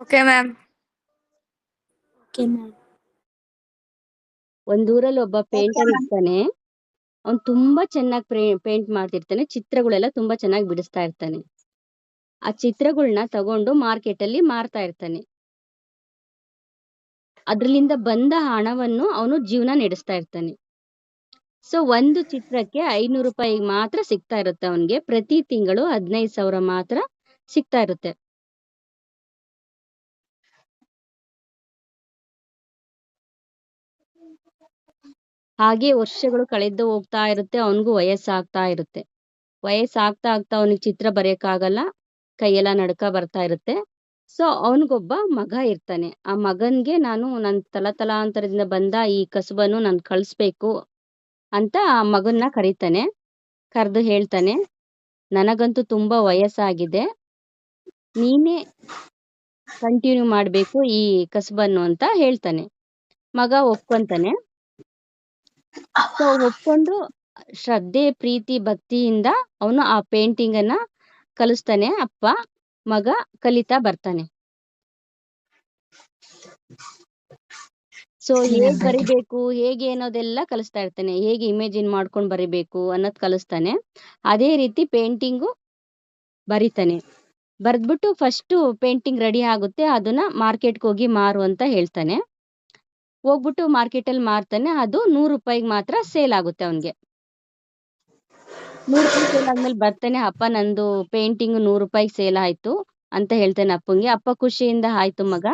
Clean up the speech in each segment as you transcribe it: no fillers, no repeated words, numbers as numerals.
Okay ma'am. Okay ma'am. ಒಂದೂರಲ್ಲಿ ಒಬ್ಬ painter ಇರ್ತಾನೆ. ಅವ್ನು ತುಂಬಾ ಚೆನ್ನಾಗಿ ಪೇಂಟ್ ಮಾಡ್ತಿರ್ತಾನೆ. ಚಿತ್ರಗಳೆಲ್ಲ ತುಂಬಾ ಚೆನ್ನಾಗಿ ಬಿಡಿಸ್ತಾ ಇರ್ತಾನೆ. ಆ ಚಿತ್ರಗಳನ್ನ ತಗೊಂಡು ಮಾರ್ಕೆಟ್ ಅಲ್ಲಿ ಮಾರ್ತಾ ಇರ್ತಾನೆ. ಅದ್ರಲ್ಲಿಂದ ಬಂದ ಹಣವನ್ನು ಅವನು ಜೀವನ ನಡೆಸ್ತಾ ಇರ್ತಾನೆ. ಸೊ ಒಂದು ಚಿತ್ರಕ್ಕೆ 500 ರೂಪಾಯಿ ಮಾತ್ರ ಸಿಗ್ತಾ ಇರುತ್ತೆ ಅವನ್ಗೆ. ಪ್ರತಿ ತಿಂಗಳು 15,000 ಮಾತ್ರ ಸಿಗ್ತಾ ಇರುತ್ತೆ. ಹಾಗೆ ವರ್ಷಗಳು ಕಳೆದು ಹೋಗ್ತಾ ಇರುತ್ತೆ. ಅವನಿಗೂ ವಯಸ್ಸಾಗ್ತಾ ಇರುತ್ತೆ. ವಯಸ್ಸಾಗ್ತಾ ಆಗ್ತಾ ಅವನಿಗೆ ಚಿತ್ರ ಬರೆಯಕ್ಕಾಗಲ್ಲ. ಕೈಯೆಲ್ಲ ನಡ್ಕ ಬರ್ತಾ ಇರುತ್ತೆ. ಸೊ ಅವನಿಗೊಬ್ಬ ಮಗ ಇರ್ತಾನೆ. ಆ ಮಗನ್ಗೆ ನಾನು ನನ್ ತಲಾಂತರದಿಂದ ಬಂದ ಈ ಕಸುಬನ್ನು ನಾನು ಕಳಿಸ್ಬೇಕು ಅಂತ ಆ ಮಗನ್ನ ಕರೀತಾನೆ. ಕರೆದು ಹೇಳ್ತಾನೆ, ನನಗಂತೂ ತುಂಬಾ ವಯಸ್ಸಾಗಿದೆ, ನೀನೇ ಕಂಟಿನ್ಯೂ ಮಾಡ್ಬೇಕು ಈ ಕಸುಬನ್ನು ಅಂತ ಹೇಳ್ತಾನೆ. ಮಗ ಒಪ್ಕೊಂತಾನೆ. ಸೊ ಒಪ್ಕೊಂಡು ಶ್ರದ್ಧೆ, ಪ್ರೀತಿ, ಭಕ್ತಿಯಿಂದ ಅವನು ಆ ಪೇಂಟಿಂಗ್ ಅನ್ನ ಕಲಿಸ್ತಾನೆ. ಅಪ್ಪ ಮಗ ಕಲಿತಾ ಬರ್ತಾನೆ. ಸೊ ಹೇಗ್ ಬರಿಬೇಕು, ಹೇಗೆ ಅನ್ನೋದೆಲ್ಲ ಕಲಿಸ್ತಾ ಇರ್ತಾನೆ. ಹೇಗೆ ಇಮೇಜಿನ್ ಮಾಡ್ಕೊಂಡ್ ಬರಿಬೇಕು ಅನ್ನೋದ್ ಕಲಿಸ್ತಾನೆ. ಅದೇ ರೀತಿ ಪೇಂಟಿಂಗು ಬರಿತಾನೆ. ಬರ್ದ್ಬಿಟ್ಟು ಫಸ್ಟ್ ಪೇಂಟಿಂಗ್ ರೆಡಿ ಆಗುತ್ತೆ. ಅದನ್ನ ಮಾರ್ಕೆಟ್ಗೆ ಹೋಗಿ ಮಾರು ಅಂತ ಹೇಳ್ತಾನೆ. ಹೋಗ್ಬಿಟ್ಟು ಮಾರ್ಕೆಟ್ ಅಲ್ಲಿ ಮಾರ್ತಾನೆ. ಅದು 100 ರೂಪಾಯಿಗೆ ಮಾತ್ರ ಸೇಲ್ ಆಗುತ್ತೆ ಅವನ್ಗೆ. 100 ರೂಪಾಯಿ ಸೇಲ್ ಆದ್ಮೇಲೆ ಬರ್ತಾನೆ. ಅಪ್ಪ ನಂದು ಪೇಂಟಿಂಗ್ 100 ರೂಪಾಯಿಗೆ ಸೇಲ್ ಆಯ್ತು ಅಂತ ಹೇಳ್ತಾನೆ ಅಪ್ಪಂಗೆ. ಅಪ್ಪ ಖುಷಿಯಿಂದ ಆಯ್ತು ಮಗ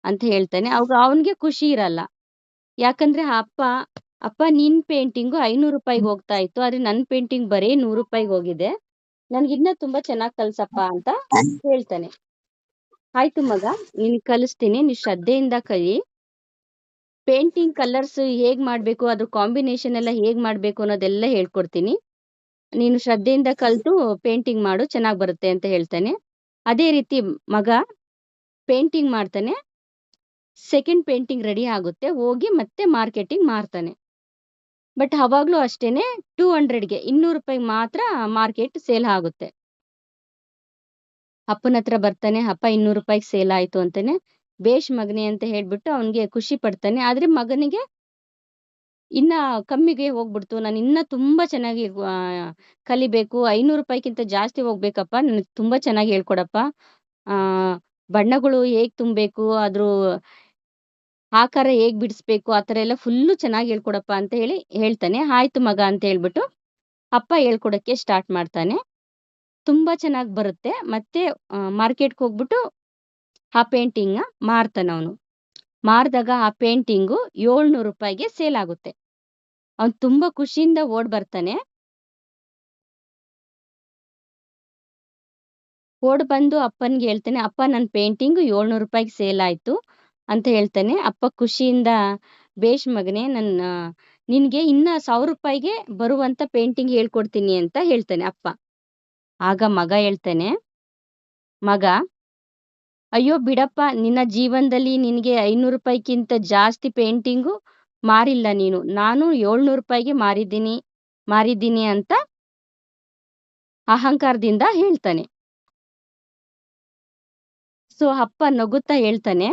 ಅಂತ ಹೇಳ್ತಾನೆ. ಅವಾಗ ಅವನ್ಗೆ ಖುಷಿ ಇರಲ್ಲ. ಯಾಕಂದ್ರೆ ಅಪ್ಪ ನಿನ್ ಪೇಂಟಿಂಗು 500 ರೂಪಾಯಿಗೆ ಹೋಗ್ತಾ ಇತ್ತು, ಆದ್ರೆ ನನ್ ಪೇಂಟಿಂಗ್ ಬರೀ 100 ರೂಪಾಯಿಗೆ ಹೋಗಿದೆ. ನನ್ಗಿನ್ನ ತುಂಬಾ ಚೆನ್ನಾಗ್ ಕಲ್ಸಪ್ಪ ಅಂತ ಹೇಳ್ತಾನೆ. ಆಯ್ತು ಮಗ, ನಿನ್ ಕಲಿಸ್ತೀನಿ, ನೀ ಶ್ರದ್ಧೆಯಿಂದ ಕಲಿ. ಪೇಂಟಿಂಗ್ ಕಲರ್ಸ್ ಹೇಗ್ ಮಾಡ್ಬೇಕು, ಅದ್ರ ಕಾಂಬಿನೇಷನ್ ಎಲ್ಲ ಹೇಗ್ ಮಾಡ್ಬೇಕು ಅನ್ನೋದೆಲ್ಲ ಹೇಳ್ಕೊಡ್ತೀನಿ. ನೀನು ಶ್ರದ್ಧೆಯಿಂದ ಕಲ್ತು ಪೇಂಟಿಂಗ್ ಮಾಡು, ಚೆನ್ನಾಗ್ ಬರುತ್ತೆ ಅಂತ ಹೇಳ್ತಾನೆ. ಅದೇ ರೀತಿ ಮಗ ಪೇಂಟಿಂಗ್ ಮಾಡ್ತಾನೆ. ಸೆಕೆಂಡ್ ಪೇಂಟಿಂಗ್ ರೆಡಿ ಆಗುತ್ತೆ. ಹೋಗಿ ಮತ್ತೆ ಮಾರ್ಕೆಟಿಂಗ್ ಮಾರ್ತಾನೆ. ಬಟ್ ಅವಾಗ್ಲೂ ಅಷ್ಟೇನೆ 200ಗೆ 200 ರೂಪಾಯಿಗೆ ಮಾತ್ರ ಮಾರ್ಕೆಟ್ ಸೇಲ್ ಆಗುತ್ತೆ. ಅಪ್ಪನ ಹತ್ರ ಬರ್ತಾನೆ. ಅಪ್ಪ 200 ರೂಪಾಯಿಗೆ ಸೇಲ್ ಆಯ್ತು ಅಂತಾನೆ. ಬೇಷ್ ಮಗನೆ ಅಂತ ಹೇಳ್ಬಿಟ್ಟು ಅವನ್ಗೆ ಖುಷಿ ಪಡ್ತಾನೆ. ಆದ್ರೆ ಮಗನಿಗೆ ಇನ್ನ ಕಮ್ಮಿಗೆ ಹೋಗ್ಬಿಡ್ತು. ನಾನು ಇನ್ನ ತುಂಬಾ ಚೆನ್ನಾಗಿ ಕಲಿಬೇಕು, 500 ರೂಪಾಯಿಗಿಂತ ಜಾಸ್ತಿ ಹೋಗ್ಬೇಕಪ್ಪ, ನನಗೆ ತುಂಬಾ ಚೆನ್ನಾಗಿ ಹೇಳ್ಕೊಡಪ್ಪ. ಬಣ್ಣಗಳು ಹೇಗ್ ತುಂಬೇಕು, ಅದ್ರ ಆಕಾರ ಹೇಗ್ ಬಿಡಿಸ್ಬೇಕು, ಆತರ ಎಲ್ಲ ಫುಲ್ಲು ಚೆನ್ನಾಗಿ ಹೇಳ್ಕೊಡಪ್ಪ ಅಂತ ಹೇಳ್ತಾನೆ. ಆಯ್ತು ಮಗ ಅಂತ ಹೇಳ್ಬಿಟ್ಟು ಅಪ್ಪ ಹೇಳ್ಕೊಡಕ್ಕೆ ಸ್ಟಾರ್ಟ್ ಮಾಡ್ತಾನೆ. ತುಂಬಾ ಚೆನ್ನಾಗಿ ಬರುತ್ತೆ. ಮತ್ತೆ ಮಾರ್ಕೆಟ್ಗೆ ಹೋಗ್ಬಿಟ್ಟು ಆ ಪೇಂಟಿಂಗ್ ಮಾರ್ತಾನೆ ಅವನು. ಮಾರ್ದಾಗ ಆ ಪೇಂಟಿಂಗು 700 ರೂಪಾಯಿಗೆ ಸೇಲ್ ಆಗುತ್ತೆ. ಅವ್ನು ತುಂಬಾ ಖುಷಿಯಿಂದ ಓಡ್ ಬರ್ತಾನೆ. ಓಡ್ ಬಂದು ಅಪ್ಪನ್ಗೆ ಹೇಳ್ತಾನೆ, ಅಪ್ಪ ನನ್ ಪೇಂಟಿಂಗ್ 700 ರೂಪಾಯಿಗೆ ಸೇಲ್ ಆಯ್ತು ಅಂತ ಹೇಳ್ತಾನೆ. ಅಪ್ಪ ಖುಷಿಯಿಂದ ಬೇಷ್ ಮಗನೇ, ನಿನ್ಗೆ ಇನ್ನ 1000 ರೂಪಾಯಿಗೆ ಬರುವಂತ ಪೇಂಟಿಂಗ್ ಹೇಳ್ಕೊಡ್ತೀನಿ ಅಂತ ಹೇಳ್ತಾನೆ ಅಪ್ಪ. ಆಗ ಮಗ ಹೇಳ್ತಾನೆ, ಮಗ ಅಯ್ಯೋ ಬಿಡಪ್ಪ, ನಿನ್ನ ಜೀವನದಲ್ಲಿ ನಿನ್ಗೆ 500 ರೂಪಾಯಿಗಿಂತ ಜಾಸ್ತಿ ಪೇಂಟಿಂಗು ಮಾರಿಲ್ಲ ನೀನು, ನಾನು 700 ರೂಪಾಯಿಗೆ ಮಾರಿದ್ದೀನಿ ಅಂತ ಅಹಂಕಾರದಿಂದ ಹೇಳ್ತಾನೆ. ಸೊ ಅಪ್ಪ ನಗುತ್ತಾ ಹೇಳ್ತಾನೆ,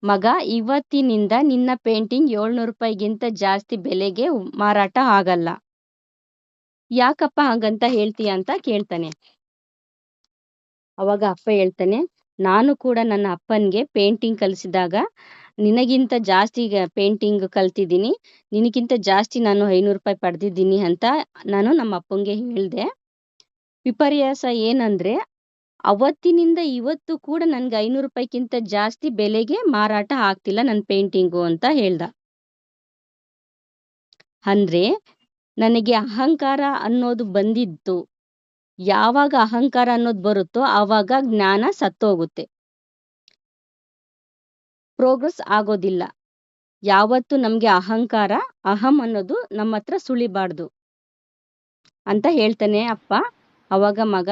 ಮಗ ಇವತ್ತಿನಿಂದ ನಿನ್ನ ಪೇಂಟಿಂಗ್ 700 ರೂಪಾಯಿಗಿಂತ ಜಾಸ್ತಿ ಬೆಲೆಗೆ ಮಾರಾಟ ಆಗಲ್ಲ. ಯಾಕಪ್ಪ ಹಾಗಂತ ಹೇಳ್ತೀಯ ಅಂತ ಕೇಳ್ತಾನೆ. ಅವಾಗ ಅಪ್ಪ ಹೇಳ್ತಾನೆ, ನಾನು ಕೂಡ ನನ್ನ ಅಪ್ಪನ್ಗೆ ಪೇಂಟಿಂಗ್ ಕಲಿಸಿದಾಗ ನಿನಗಿಂತ ಜಾಸ್ತಿ ಪೇಂಟಿಂಗ್ ಕಲ್ತಿದ್ದೀನಿ, ನಿನಗಿಂತ ಜಾಸ್ತಿ ನಾನು 500 ರೂಪಾಯಿ ಪಡೆದಿದ್ದೀನಿ ಅಂತ ನಾನು ನಮ್ಮ ಅಪ್ಪಂಗೆ ಹೇಳ್ದೆ. ವಿಪರ್ಯಾಸ ಏನಂದ್ರೆ ಅವತ್ತಿನಿಂದ ಇವತ್ತು ಕೂಡ ನನ್ಗೆ 500 ರೂಪಾಯಿಗಿಂತ ಜಾಸ್ತಿ ಬೆಲೆಗೆ ಮಾರಾಟ ಆಗ್ತಿಲ್ಲ ನನ್ನ ಪೇಂಟಿಂಗು ಅಂತ ಹೇಳ್ದ. ಅಂದ್ರೆ ನನಗೆ ಅಹಂಕಾರ ಅನ್ನೋದು ಬಂದಿತ್ತು. ಯಾವಾಗ ಅಹಂಕಾರ ಅನ್ನೋದು ಬರುತ್ತೋ ಆವಾಗ ಜ್ಞಾನ ಸತ್ತೋಗುತ್ತೆ, ಪ್ರೋಗ್ರೆಸ್ ಆಗೋದಿಲ್ಲ. ಯಾವತ್ತು ನಮ್ಗೆ ಅಹಂಕಾರ, ಅಹಂ ಅನ್ನೋದು ನಮ್ಮ ಹತ್ರ ಸುಳಿಬಾರ್ದು ಅಂತ ಹೇಳ್ತಾನೆ ಅಪ್ಪ. ಅವಾಗ ಮಗ,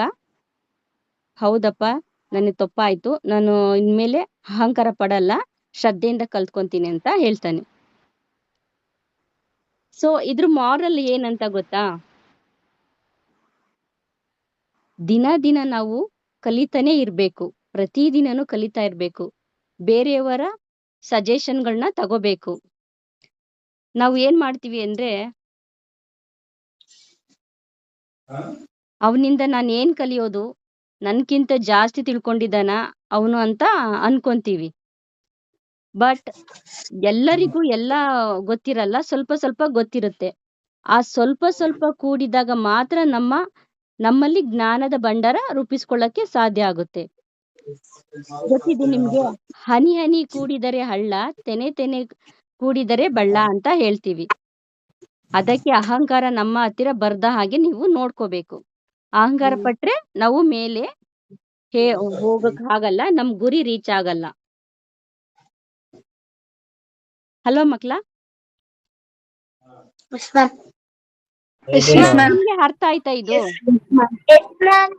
ಹೌದಪ್ಪ ನನಗೆ ತಪ್ಪಾಯ್ತು, ನಾನು ಇನ್ಮೇಲೆ ಅಹಂಕಾರ ಪಡಲ್ಲ, ಶ್ರದ್ಧೆಯಿಂದ ಕಲ್ತ್ಕೊಂತೀನಿ ಅಂತ ಹೇಳ್ತಾನೆ. ಸೊ ಇದ್ರ ಮಾರಲ್ ಏನಂತ ಗೊತ್ತಾ? ದಿನ ನಾವು ಕಲಿತಾನೆ ಇರ್ಬೇಕು, ಪ್ರತಿದಿನನೂ ಕಲಿತಾ ಇರ್ಬೇಕು. ಬೇರೆಯವರ ಸಜೆಷನ್ಗಳನ್ನ ತಗೋಬೇಕು. ನಾವು ಏನ್ ಮಾಡ್ತೀವಿ ಅಂದ್ರೆ ಅವನಿಂದ ನಾನು ಏನ್ ಕಲಿಯೋದು, ನನ್ಕಿಂತ ಜಾಸ್ತಿ ತಿಳ್ಕೊಂಡಿದ್ದಾನ ಅವನು ಅಂತ ಅನ್ಕೊಂತೀವಿ. ಬಟ್ ಎಲ್ಲರಿಗೂ ಎಲ್ಲ ಗೊತ್ತಿರಲ್ಲ, ಸ್ವಲ್ಪ ಸ್ವಲ್ಪ ಗೊತ್ತಿರುತ್ತೆ. ಆ ಸ್ವಲ್ಪ ಸ್ವಲ್ಪ ಕೂಡಿದಾಗ ಮಾತ್ರ ನಮ್ಮಲ್ಲಿ ಜ್ಞಾನದ ಭಂಡಾರ ರೂಪಿಸ್ಕೊಳ್ಳಕ್ಕೆ ಸಾಧ್ಯ ಆಗುತ್ತೆ. ಗೊತ್ತಿದೆ ನಿಮ್ಗೆ, ಹನಿ ಹನಿ ಕೂಡಿದರೆ ಹಳ್ಳ, ತೆನೆ ತೆನೆ ಕೂಡಿದರೆ ಬಳ್ಳ ಅಂತ ಹೇಳ್ತೀವಿ. ಅದಕ್ಕೆ ಅಹಂಕಾರ ನಮ್ಮ ಹತ್ತಿರ ಬರ್ದ ಹಾಗೆ ನೀವು ನೋಡ್ಕೋಬೇಕು. ಅಹಂಕಾರ ಪಟ್ರೆ ನಾವು ಮೇಲೆ ಹೋಗಕ್ ಆಗಲ್ಲ, ನಮ್ ಗುರಿ ರೀಚ್ ಆಗಲ್ಲ. ಹಲೋ ಮಕ್ಳ, Yes, ma'am. Yes, ma'am. ನಿಮ್ಗೆ ಅರ್ಥ ಆಯ್ತಾ ಇದು? Yes, ma'am.